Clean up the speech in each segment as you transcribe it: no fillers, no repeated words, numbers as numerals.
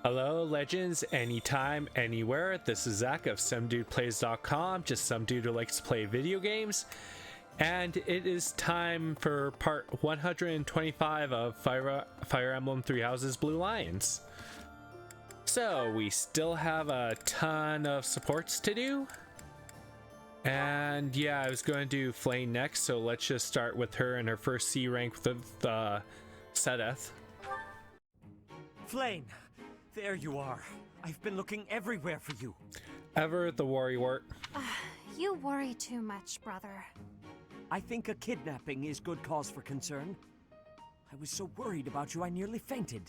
Hello, legends, anytime, anywhere. This is Zach of SomeDudePlays.com, just some dude who likes to play video games. And it is time for part 125 of Fire Emblem Three Houses Blue Lions. So, we still have a ton of supports to do. And yeah, I was going to do Flayn next, so let's just start with her in her first C rank with the Seteth. Flayn, there you are. I've been looking everywhere for you. Ever the worrywart. You worry too much, brother. I think a kidnapping is good cause for concern. I was so worried about you I nearly fainted.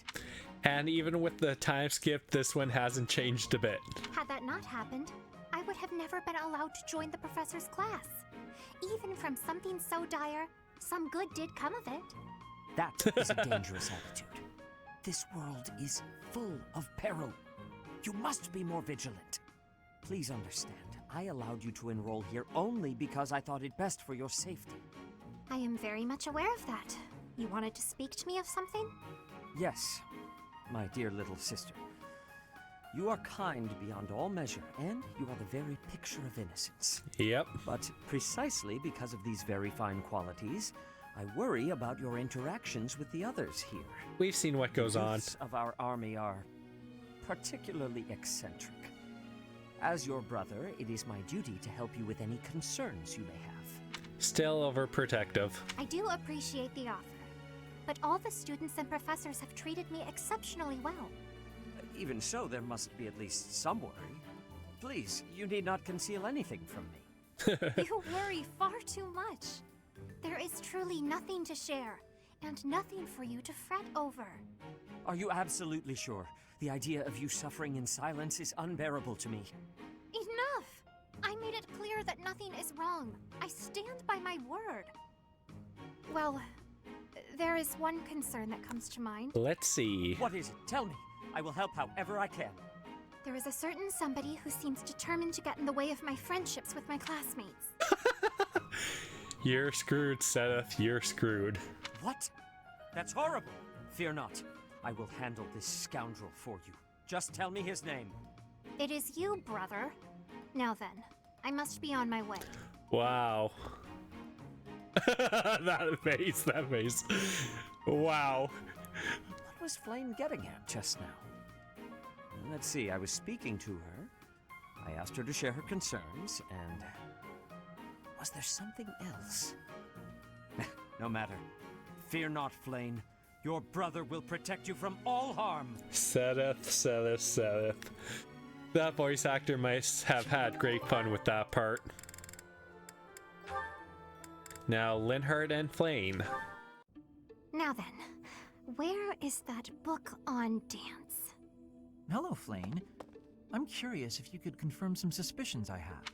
And even with the time skip, this one hasn't changed a bit. Had that not happened, I would have never been allowed to join the professor's class. Even from something so dire, some good did come of it. That is a dangerous attitude. This world is full of peril. You must be more vigilant. Please understand, I allowed you to enroll here only because I thought it best for your safety. I am very much aware of that. You wanted to speak to me of something? Yes, my dear little sister. You are kind beyond all measure, and you are the very picture of innocence. Yep. But precisely because of these very fine qualities, I worry about your interactions with the others here. We've seen what goes on. The youths of our army are particularly eccentric. As your brother, it is my duty to help you with any concerns you may have. Still overprotective. I do appreciate the offer, but all the students and professors have treated me exceptionally well. Even so, there must be at least some worry. Please, you need not conceal anything from me. You worry far too much. There is truly nothing to share, and nothing for you to fret over. Are you absolutely sure? The idea of you suffering in silence is unbearable to me. Enough! I made it clear that nothing is wrong. I stand by my word. Well, there is one concern that comes to mind. Let's see. What is it? Tell me. I will help however I can. There is a certain somebody who seems determined to get in the way of my friendships with my classmates. You're screwed, Seteth. You're screwed. What? That's horrible. Fear not. I will handle this scoundrel for you. Just tell me his name. It is you, brother. Now then, I must be on my way. Wow. that face. Wow. What was Flayn getting at just now? Let's see, I was speaking to her. I asked her to share her concerns, and... was there something else? No matter. Fear not, Flayn. Your brother will protect you from all harm. Seteth. That voice actor might have had great fun with that part. Now, Linhardt and Flayn. Now then, where is that book on dance? Hello, Flayn. I'm curious if you could confirm some suspicions I have.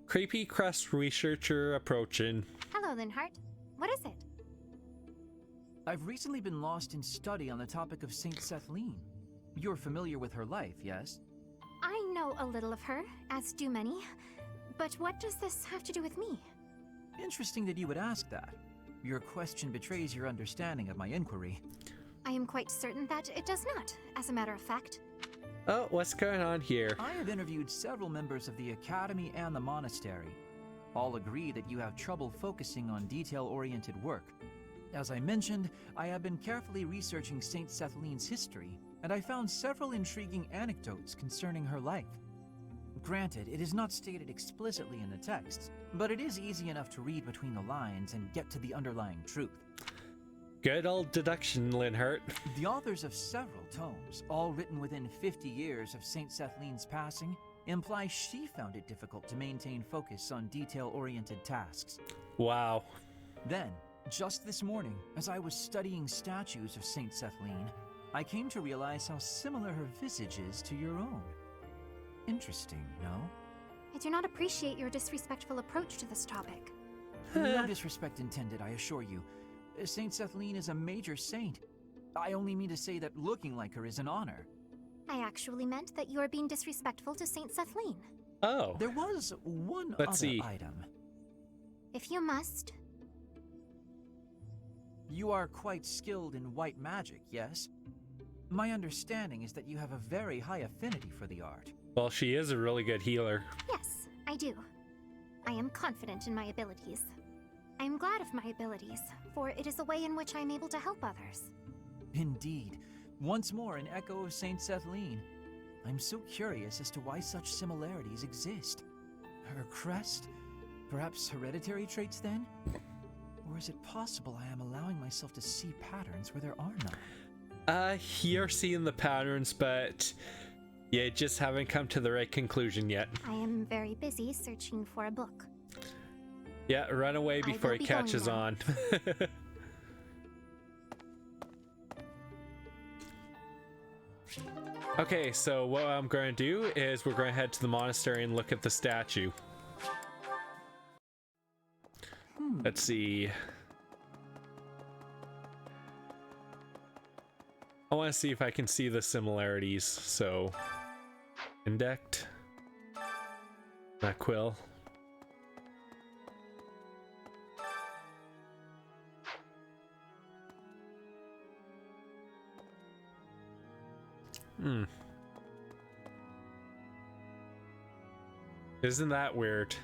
Creepy crust researcher approaching. Hello, Linhardt. What is it? I've recently been lost in study on the topic of Saint Cethleann. You're familiar with her life, yes? I know a little of her, as do many. But what does this have to do with me? Interesting that you would ask that. Your question betrays your understanding of my inquiry. I am quite certain that it does not, as a matter of fact. Oh, what's going on here? I have interviewed several members of the Academy and the Monastery. All agree that you have trouble focusing on detail-oriented work. As I mentioned, I have been carefully researching Saint Cethleann's history, and I found several intriguing anecdotes concerning her life. Granted, it is not stated explicitly in the text, but it is easy enough to read between the lines and get to the underlying truth. Good old deduction, Linhardt. The authors of several tomes, all written within 50 years of Saint Cethleann's passing, imply she found it difficult to maintain focus on detail-oriented tasks. Wow. Then, just this morning, as I was studying statues of Saint Cethleann, I came to realize how similar her visage is to your own. Interesting, no? I do not appreciate your disrespectful approach to this topic. No disrespect intended, I assure you. Saint Cethleann is a major saint. I only mean to say that looking like her is an honor. I actually meant that you are being disrespectful to Saint Cethleann. Oh. There was one Let's see. item. If you must. You are quite skilled in white magic, yes? My understanding is that you have a very high affinity for the art. Well, she is a really good healer. Yes, I do. I am confident in my abilities. I am glad of my abilities, for it is a way in which I am able to help others. Indeed. Once more an echo of Saint Cethleann. I'm so curious as to why such similarities exist. Her crest? Perhaps hereditary traits then? Or is it possible I am allowing myself to see patterns where there are none? You're seeing the patterns, but you just haven't come to the right conclusion yet. I am very busy searching for a book. Yeah, run away before he catches on. Okay, so what I'm going to do is we're going to head to the monastery and look at the statue. Let's see. I want to see if I can see the similarities. So, Indect, Quill. Isn't that weird?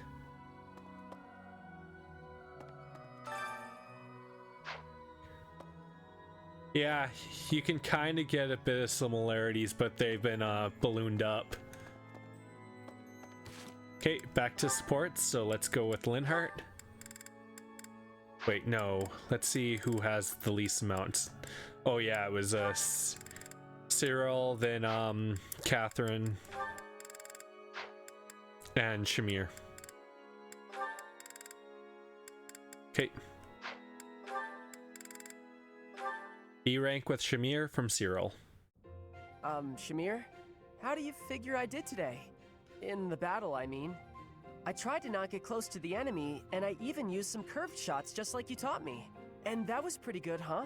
Yeah, you can kind of get a bit of similarities, but they've been ballooned up. Okay, back to supports, so let's go with Linhardt. Wait, no, let's see who has the least amounts. Oh yeah, it was Cyril, then Catherine, and Shamir. Okay. B rank with Shamir from Cyril. Shamir? How do you figure I did today? In the battle, I mean. I tried to not get close to the enemy, and I even used some curved shots just like you taught me. And that was pretty good, huh?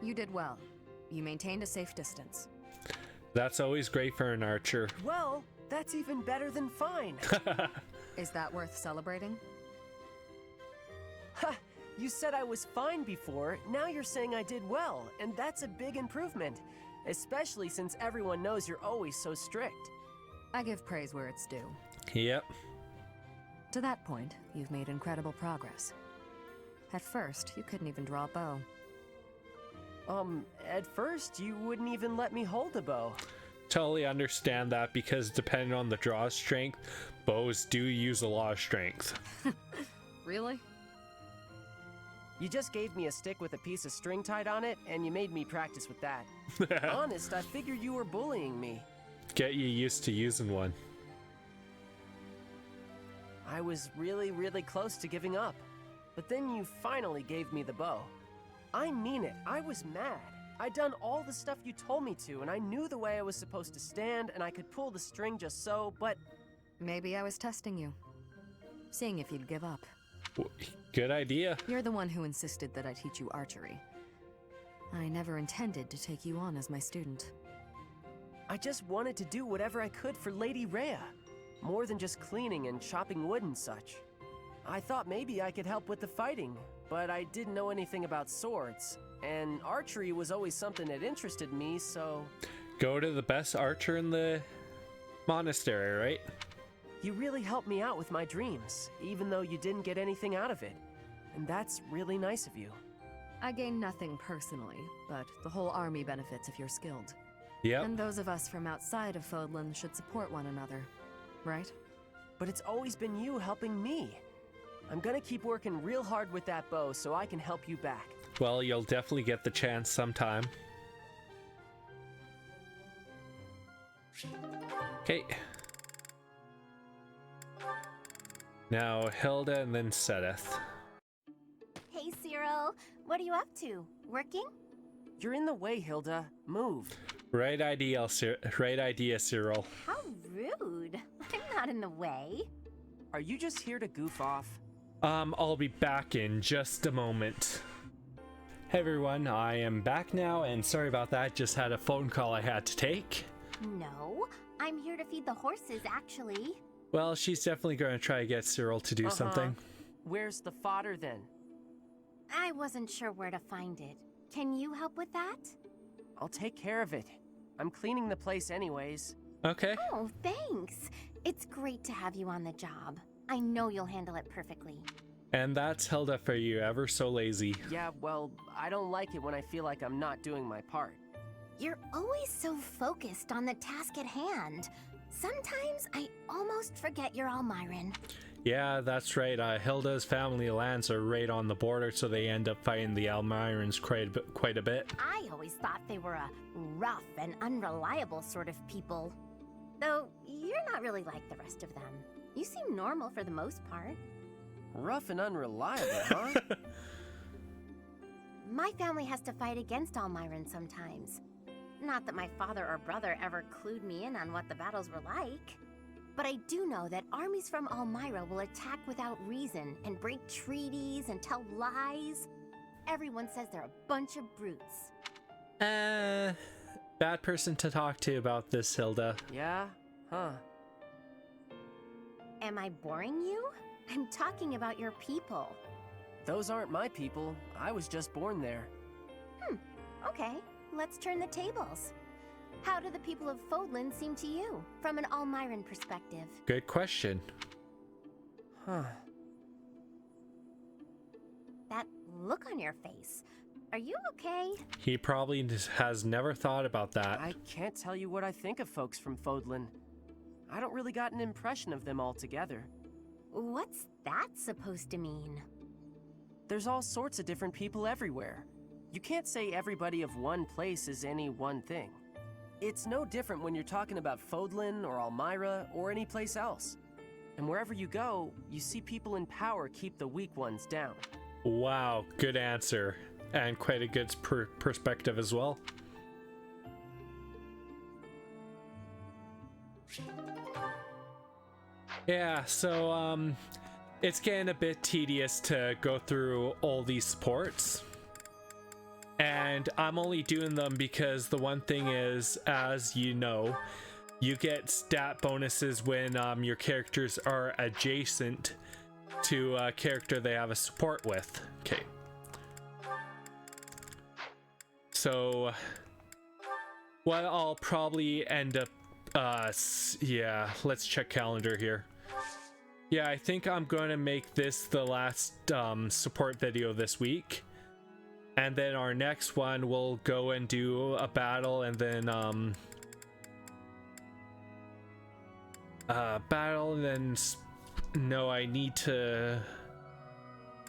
You did well. You maintained a safe distance. That's always great for an archer. Well, that's even better than fine. Is that worth celebrating? Ha! You said I was fine before, now you're saying I did well, and that's a big improvement. Especially since everyone knows you're always so strict. I give praise where it's due. Yep. To that point, you've made incredible progress. At first, you couldn't even draw a bow. At first, you wouldn't even let me hold a bow. Totally understand that, because depending on the draw strength, bows do use a lot of strength. Really? You just gave me a stick with a piece of string tied on it, and you made me practice with that. Honest, I figured you were bullying me. Get you used to using one. I was really, really close to giving up. But then you finally gave me the bow. I mean it, I was mad. I'd done all the stuff you told me to, and I knew the way I was supposed to stand, and I could pull the string just so, but... Maybe I was testing you. Seeing if you'd give up. Good idea. You're the one who insisted that I teach you archery. I never intended to take you on as my student. I just wanted to do whatever I could for Lady Rhea. More than just cleaning and chopping wood and such. I thought maybe I could help with the fighting, but I didn't know anything about swords. And archery was always something that interested me, so... Go to the best archer in the monastery, right? You really helped me out with my dreams, even though you didn't get anything out of it. And that's really nice of you. I gain nothing personally, but the whole army benefits if you're skilled. Yep. And those of us from outside of Fodlan should support one another, right? But it's always been you helping me. I'm gonna keep working real hard with that bow so I can help you back. Well, you'll definitely get the chance sometime. Okay. Now Hilda and then Seteth. Hey, Cyril. What are you up to? Working? You're in the way, Hilda. Move. Right idea, Cyril. How rude. I'm not in the way. Are you just here to goof off? I'll be back in just a moment. Hey everyone, I am back now, and sorry about that, just had a phone call I had to take. No, I'm here to feed the horses, actually. Well, she's definitely going to try to get Cyril to do something. Where's the fodder then? I wasn't sure where to find it. Can you help with that? I'll take care of it. I'm cleaning the place anyways. Okay. Oh, thanks. It's great to have you on the job. I know you'll handle it perfectly. And that's Hilda for you, ever so lazy. Yeah, well, I don't like it when I feel like I'm not doing my part. You're always so focused on the task at hand. Sometimes I almost forget you're Almiran. Yeah, that's right. Hilda's family lands are right on the border, so they end up fighting the Almirans quite a bit. I always thought they were a rough and unreliable sort of people. Though, you're not really like the rest of them. You seem normal for the most part. Rough and unreliable, huh? My family has to fight against Almiran sometimes. Not that my father or brother ever clued me in on what the battles were like. But I do know that armies from Almira will attack without reason and break treaties and tell lies. Everyone says they're a bunch of brutes. Bad person to talk to about this, Hilda. Yeah? Huh. Am I boring you? I'm talking about your people. Those aren't my people. I was just born there. Okay, let's turn the tables. How do the people of Fodlan seem to you, from an Almiran perspective? Good question. Huh. That look on your face. Are you okay? He probably has never thought about that. I can't tell you what I think of folks from Fodlan. I don't really got an impression of them altogether. What's that supposed to mean? There's all sorts of different people everywhere. You can't say everybody of one place is any one thing. It's no different when you're talking about Fodlan or Almira or any place else. And wherever you go, you see people in power keep the weak ones down. Wow, good answer. And quite a good perspective as well. Yeah, so it's getting a bit tedious to go through all these supports. And I'm only doing them because the one thing is, as you know, you get stat bonuses when your characters are adjacent to a character they have a support with. Okay. So what I'll probably end up, yeah, let's check calendar here. Yeah, I think I'm going to make this the last support video this week. And then our next one, we'll go and do a battle, and then battle, and then no, I need to.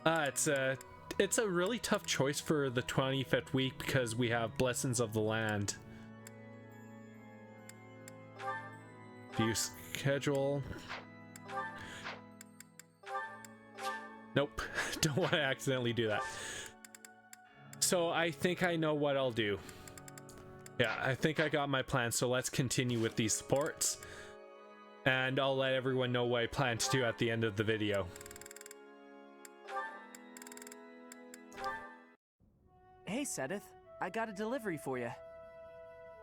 It's a really tough choice for the 25th week because we have Blessings of the Land. View schedule. Nope, don't want to accidentally do that. So I think I know what I'll do. Yeah, I think I got my plan, so let's continue with these supports. And I'll let everyone know what I plan to do at the end of the video. Hey, Seteth. I got a delivery for you.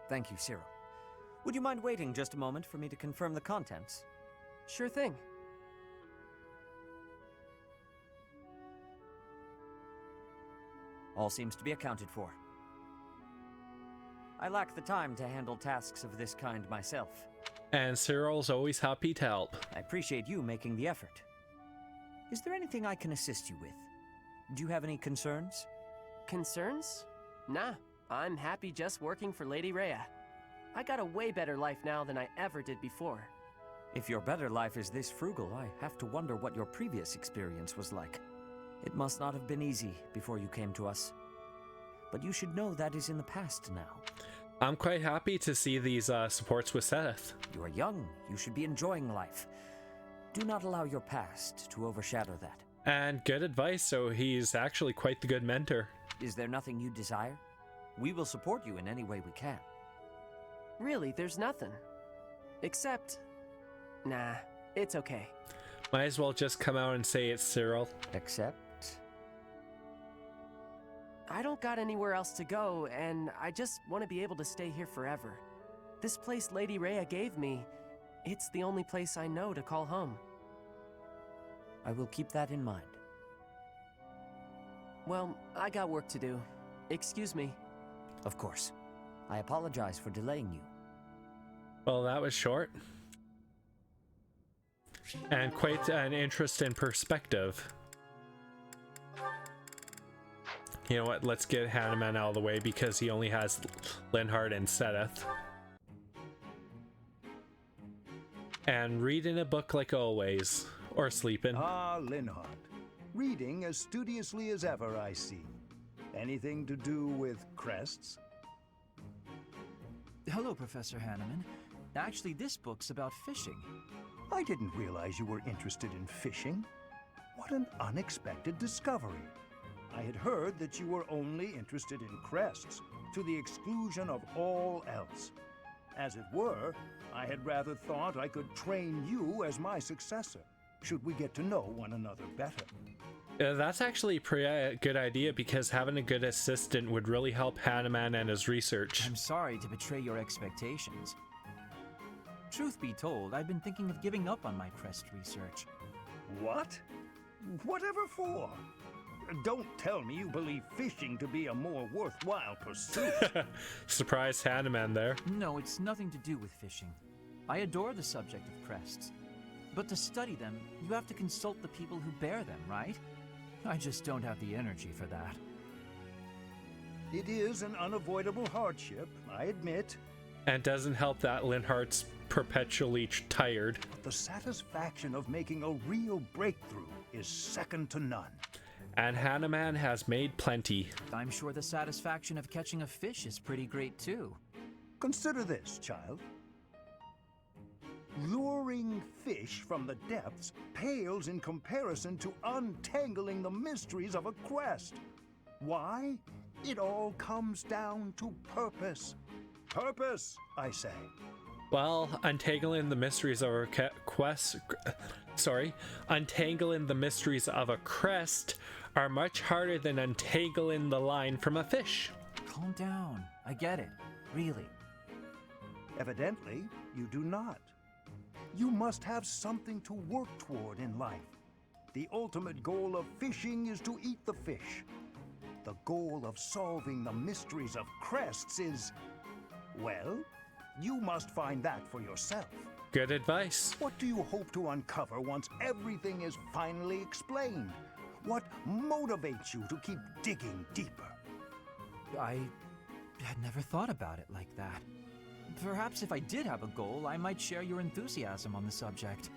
Thank you, Cyril. Would you mind waiting just a moment for me to confirm the contents? Sure thing. All seems to be accounted for. I lack the time to handle tasks of this kind myself. And Cyril's always happy to help. I appreciate you making the effort. Is there anything I can assist you with? Do you have any concerns? Concerns? Nah, I'm happy just working for Lady Rhea. I got a way better life now than I ever did before. If your better life is this frugal, I have to wonder what your previous experience was like. It must not have been easy before you came to us. But you should know that is in the past now. I'm quite happy to see these supports with Seteth. You are young. You should be enjoying life. Do not allow your past to overshadow that. And good advice, so he's actually quite the good mentor. Is there nothing you desire? We will support you in any way we can. Really, there's nothing. Except... Nah, it's okay. Might as well just come out and say it's Cyril. Except? I don't got anywhere else to go, and I just want to be able to stay here forever. This place Lady Rhea gave me, it's the only place I know to call home. I will keep that in mind. Well, I got work to do. Excuse me. Of course. I apologize for delaying you. Well, that was short. And quite an interest in perspective. You know what, let's get Hanneman out of the way because he only has Linhardt and Seteth. And reading a book like always. Or sleeping. Ah, Linhardt. Reading as studiously as ever, I see. Anything to do with crests? Hello, Professor Hanneman. Actually, this book's about fishing. I didn't realize you were interested in fishing. What an unexpected discovery. I had heard that you were only interested in crests, to the exclusion of all else. As it were, I had rather thought I could train you as my successor, should we get to know one another better. That's actually a pretty good idea because having a good assistant would really help Hanneman and his research. I'm sorry to betray your expectations. Truth be told, I've been thinking of giving up on my crest research. What? Whatever for? Don't tell me you believe fishing to be a more worthwhile pursuit. Surprise Hanneman there. No, it's nothing to do with fishing. I adore the subject of crests. But to study them, you have to consult the people who bear them, right? I just don't have the energy for that. It is an unavoidable hardship, I admit. And doesn't help that Linhardt's perpetually tired. But the satisfaction of making a real breakthrough is second to none. And Hanneman has made plenty. I'm sure the satisfaction of catching a fish is pretty great too. Consider this, child. Luring fish from the depths pales in comparison to untangling the mysteries of a quest. Why? It all comes down to purpose. Purpose, I say. Well, untangling the mysteries of a untangling the mysteries of a crest are much harder than untangling the line from a fish. Calm down. I get it. Really. Evidently, you do not. You must have something to work toward in life. The ultimate goal of fishing is to eat the fish. The goal of solving the mysteries of crests is, well, you must find that for yourself. Good advice. What do you hope to uncover once everything is finally explained? What motivates you to keep digging deeper? I had never thought about it like that. Perhaps if I did have a goal, I might share your enthusiasm on the subject.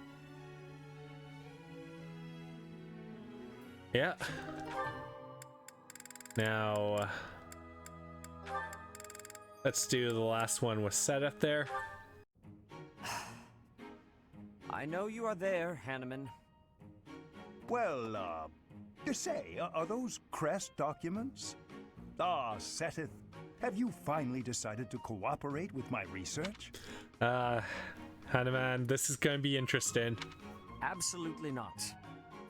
Yeah. Now, let's do the last one with Seteth there. I know you are there, Hanneman. Well, say, are those crest documents? Ah, Seteth, have you finally decided to cooperate with my research? Hanneman, this is going to be interesting. Absolutely not.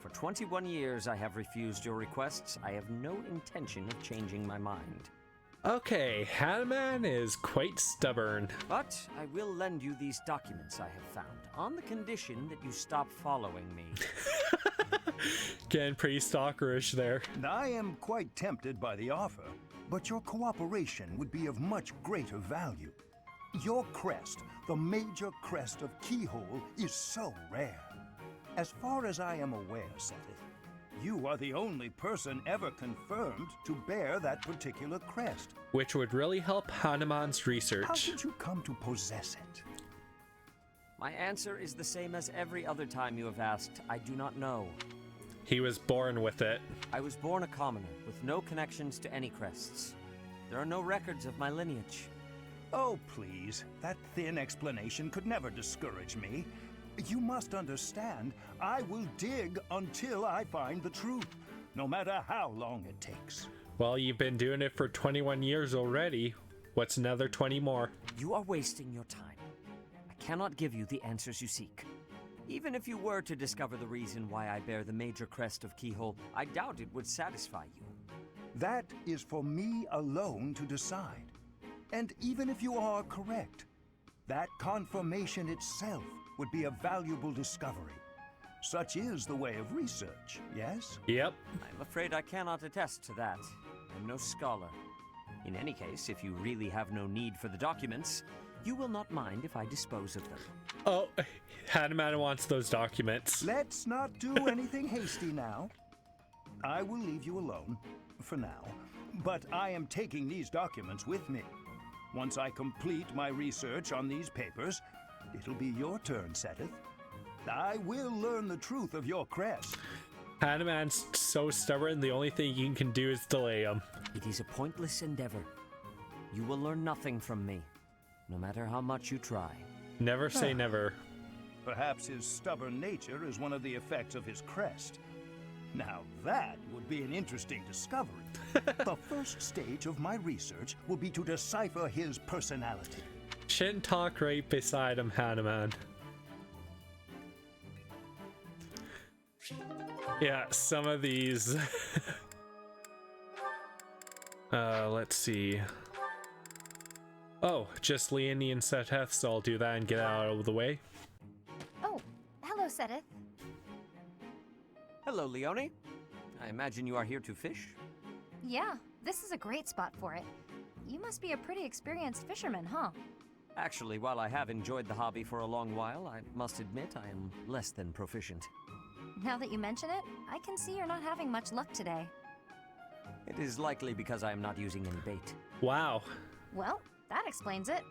For 21 years I have refused your requests. I have no intention of changing my mind. Okay, Hanneman is quite stubborn. But I will lend you these documents I have found, on the condition that you stop following me. Getting pretty stalkerish there. I am quite tempted by the offer, but your cooperation would be of much greater value. Your crest, the Major Crest of Cichol, is so rare. As far as I am aware, Seteth, you are the only person ever confirmed to bear that particular crest. Which would really help Hanneman's research. How did you come to possess it? My answer is the same as every other time you have asked. I do not know. He was born with it. I was born a commoner, with no connections to any crests. There are no records of my lineage. Oh, please. That thin explanation could never discourage me. You must understand, I will dig until I find the truth, no matter how long it takes. Well, you've been doing it for 21 years already. What's another 20 more? You are wasting your time. I cannot give you the answers you seek. Even if you were to discover the reason why I bear the Major Crest of Cichol, I doubt it would satisfy you. That is for me alone to decide. And even if you are correct, that confirmation itself would be a valuable discovery. Such is the way of research, yes? Yep. I'm afraid I cannot attest to that. I'm no scholar. In any case, if you really have no need for the documents, you will not mind if I dispose of them. Oh, Hanneman wants those documents. Let's not do anything hasty now. I will leave you alone, for now, but I am taking these documents with me. Once I complete my research on these papers, it'll be your turn, Seteth. I will learn the truth of your crest. Hanneman's so stubborn, the only thing you can do is delay him. It is a pointless endeavor. You will learn nothing from me, no matter how much you try. Never say never. Perhaps his stubborn nature is one of the effects of his crest. Now that would be an interesting discovery. The first stage of my research will be to decipher his personality. Shouldn't talk right beside him, Hanneman. Yeah, some of these. Let's see. Oh, just Leonie and Seteth, so I'll do that and get out of the way. Oh, hello, Seteth. Hello, Leonie. I imagine you are here to fish? Yeah, this is a great spot for it. You must be a pretty experienced fisherman, huh? Actually, while I have enjoyed the hobby for a long while, I must admit I am less than proficient. Now that you mention it, I can see you're not having much luck today. It is likely because I am not using any bait. Wow. Well, that explains it.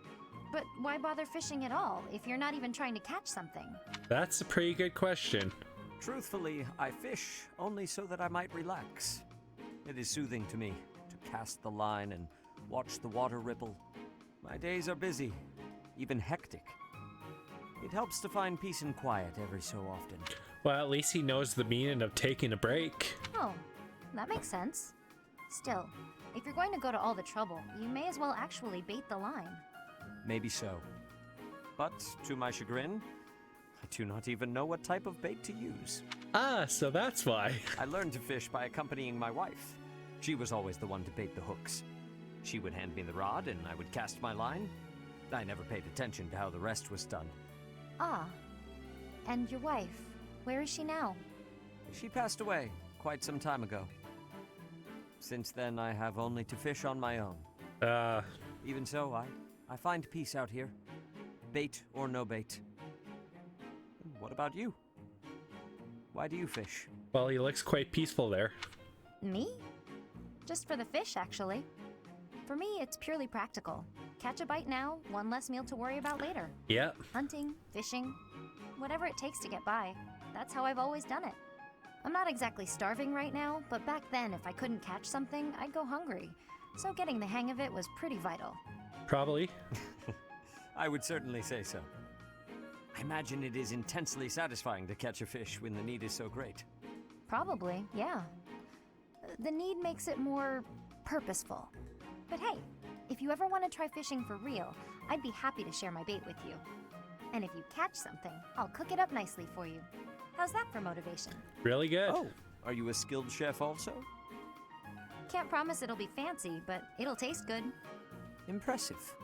But why bother fishing at all if you're not even trying to catch something? That's a pretty good question. Truthfully, I fish only so that I might relax. It is soothing to me to cast the line and watch the water ripple. My days are busy, even hectic. It helps to find peace and quiet every so often. Well, at least he knows the meaning of taking a break. Oh, that makes sense. Still, if you're going to go to all the trouble, you may as well actually bait the line. Maybe so. But, to my chagrin, I do not even know what type of bait to use. Ah, so that's why. I learned to fish by accompanying my wife. She was always the one to bait the hooks. She would hand me the rod and I would cast my line. I never paid attention to how the rest was done. Ah, and your wife, where is she now? She passed away quite some time ago. Since then, I have only to fish on my own. Even so, I find peace out here. Bait or no bait. What about you? Why do you fish? Well, he looks quite peaceful there. Me? Just for the fish, actually. For me, it's purely practical. Catch a bite now, one less meal to worry about later. Yep. Hunting, fishing, whatever it takes to get by. That's how I've always done it. I'm not exactly starving right now, but back then if I couldn't catch something, I'd go hungry. So getting the hang of it was pretty vital. Probably. I would certainly say so. I imagine it is intensely satisfying to catch a fish when the need is so great. Probably, yeah. The need makes it more purposeful. But hey, if you ever want to try fishing for real, I'd be happy to share my bait with you. And if you catch something, I'll cook it up nicely for you. How's that for motivation? Really good. Oh, are you a skilled chef also? Can't promise it'll be fancy, but it'll taste good. Impressive.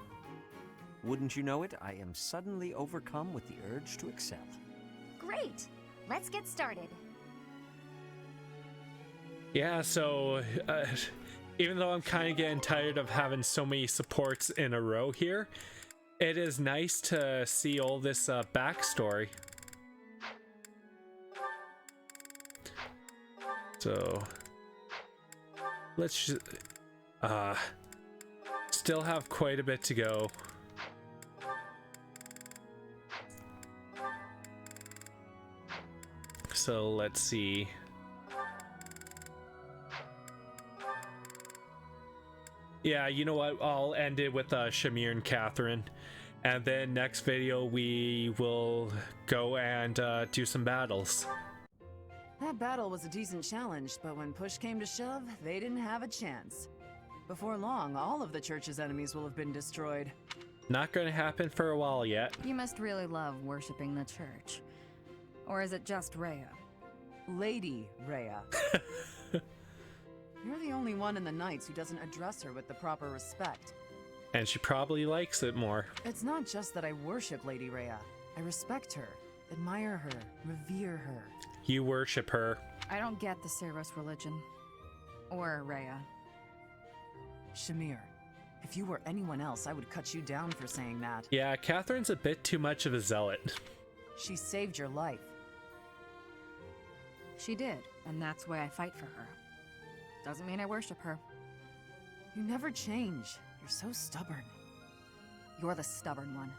Wouldn't you know it, I am suddenly overcome with the urge to excel. Great! Let's get started. Yeah, so even though I'm kind of getting tired of having so many supports in a row here, it is nice to see all this backstory. So let's just, still have quite a bit to go. So let's see. Yeah, you know what? I'll end it with Shamir and Catherine. And then next video we will go and do some battles. That battle was a decent challenge, but when push came to shove, they didn't have a chance. Before long, all of the church's enemies will have been destroyed. Not going to happen for a while yet. You must really love worshipping the church. Or is it just Rhea? Lady Rhea. You're the only one in the Knights who doesn't address her with the proper respect. And she probably likes it more. It's not just that I worship Lady Rhea. I respect her, admire her, revere her. You worship her. I don't get the Saros religion. Or Rhea. Shamir, If you were anyone else, I would cut you down for saying that. Yeah, Catherine's a bit too much of a zealot. She saved your life. She did, and that's why I fight for her. Doesn't mean I worship her. You never change. You're so stubborn. You're the stubborn one.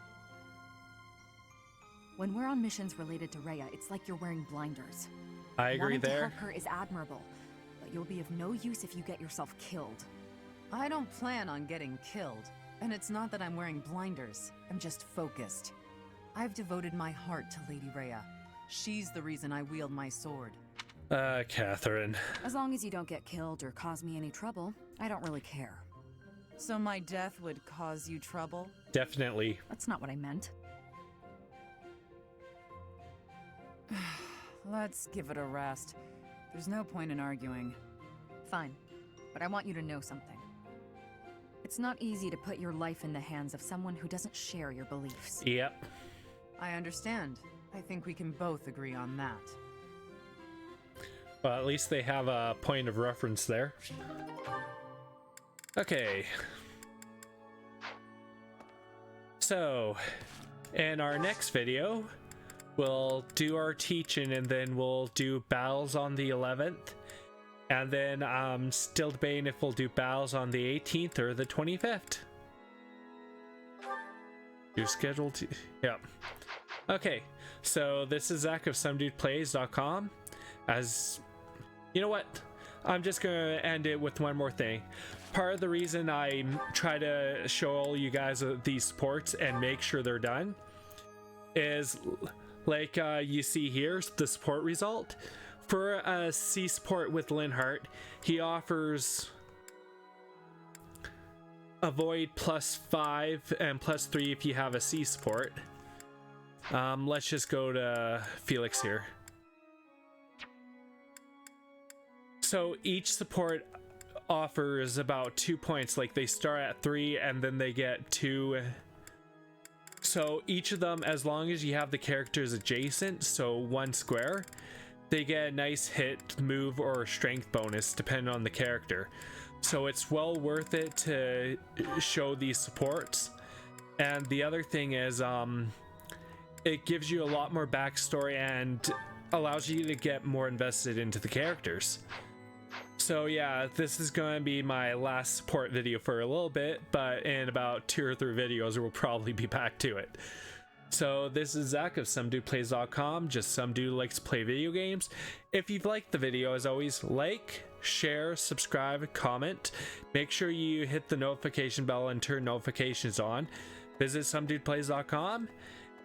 When we're on missions related to Rhea, it's like you're wearing blinders. I agree Wanting there. to help her is admirable, but you'll be of no use if you get yourself killed. I don't plan on getting killed. And it's not that I'm wearing blinders. I'm just focused. I've devoted my heart to Lady Rhea. She's the reason I wield my sword. Catherine. As long as you don't get killed or cause me any trouble, I don't really care. So my death would cause you trouble? Definitely. That's not what I meant. Let's give it a rest. There's no point in arguing. Fine, but I want you to know something. It's not easy to put your life in the hands of someone who doesn't share your beliefs. Yep. I understand. I think we can both agree on that. Well, at least they have a point of reference there. Okay. So, in our next video, we'll do our teaching and then we'll do battles on the 11th. And then I'm still debating if we'll do battles on the 18th or the 25th. You're scheduled to... Yep. Okay, so this is Zach of SomeDudePlays.com. As... You know what? I'm just gonna end it with one more thing. Part of the reason I try to show all you guys these supports and make sure they're done is, like you see here, the support result. For a C support with Linhardt, he offers avoid +5 and +3 if you have a C support. Let's just go to Felix here. So each support offers about 2 points, like they start at 3 and then they get 2. So each of them, as long as you have the characters adjacent, so 1 square, they get a nice hit, move, or strength bonus depending on the character. So it's well worth it to show these supports. And the other thing is, it gives you a lot more backstory and allows you to get more invested into the characters. So yeah, this is going to be my last support video for a little bit, but in about 2 or 3 videos we'll probably be back to it. So this is Zach of SomeDudePlays.com, just some dude who likes to play video games. If you've liked the video, as always, like, share, subscribe, comment. Make sure you hit the notification bell and turn notifications on. Visit SomeDudePlays.com,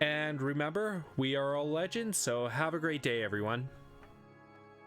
and remember, we are all legends, so have a great day, everyone.